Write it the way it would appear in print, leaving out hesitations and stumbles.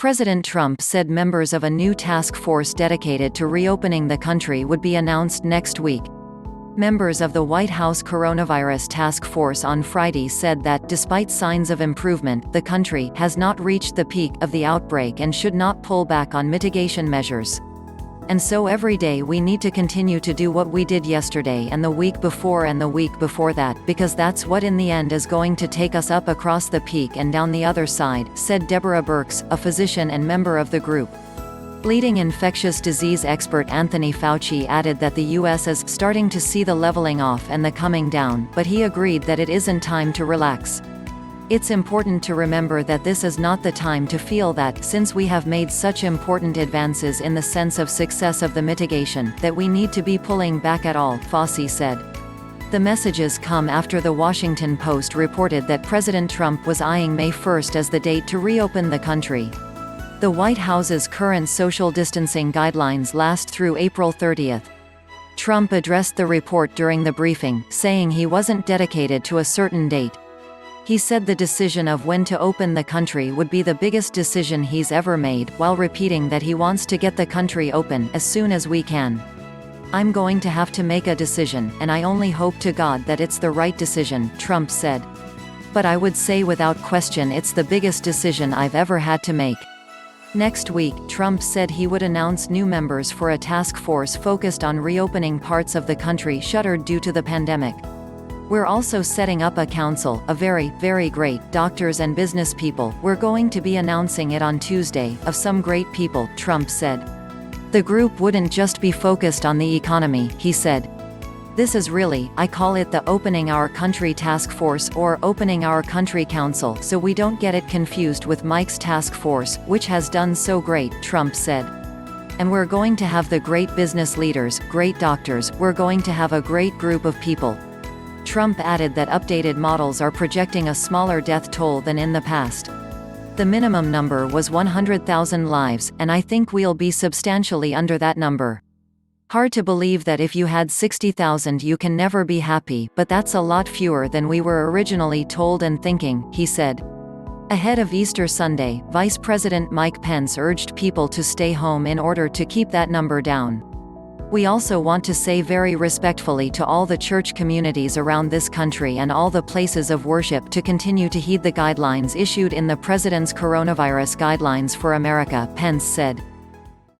President Trump said members of a new task force dedicated to reopening the country would be announced next week. Members of the White House Coronavirus Task Force on Friday said that, despite signs of improvement, the country has not reached the peak of the outbreak and should not pull back on mitigation measures. And so every day we need to continue to do what we did yesterday and the week before and the week before that, because that's what in the end is going to take us up across the peak and down the other side, said Deborah Birx, a physician and member of the group. Leading infectious disease expert Anthony Fauci added that the U.S. is starting to see the leveling off and the coming down, but he agreed that it isn't time to relax. It's important to remember that this is not the time to feel that, since we have made such important advances in the sense of success of the mitigation, that we need to be pulling back at all, Fauci said. The messages come after The Washington Post reported that President Trump was eyeing May 1 as the date to reopen the country. The White House's current social distancing guidelines last through April 30. Trump addressed the report during the briefing, saying he wasn't dedicated to a certain date. He said the decision of when to open the country would be the biggest decision he's ever made, while repeating that he wants to get the country open as soon as we can. "I'm going to have to make a decision, and I only hope to God that it's the right decision," Trump said. "But I would say without question it's the biggest decision I've ever had to make." Next week, Trump said he would announce new members for a task force focused on reopening parts of the country shuttered due to the pandemic. "We're also setting up a council, a very, very great, doctors and business people. We're going to be announcing it on Tuesday, of some great people," Trump said. "The group wouldn't just be focused on the economy," he said. "This is really, I call it the Opening Our Country Task Force, or Opening Our Country Council, so we don't get it confused with Mike's task force, which has done so great," Trump said. "And we're going to have the great business leaders, great doctors, we're going to have a great group of people." Trump added that updated models are projecting a smaller death toll than in the past. "The minimum number was 100,000 lives, and I think we'll be substantially under that number. Hard to believe that if you had 60,000 you can never be happy, but that's a lot fewer than we were originally told and thinking," he said. Ahead of Easter Sunday, Vice President Mike Pence urged people to stay home in order to keep that number down. "We also want to say very respectfully to all the church communities around this country and all the places of worship to continue to heed the guidelines issued in the President's Coronavirus Guidelines for America," Pence said.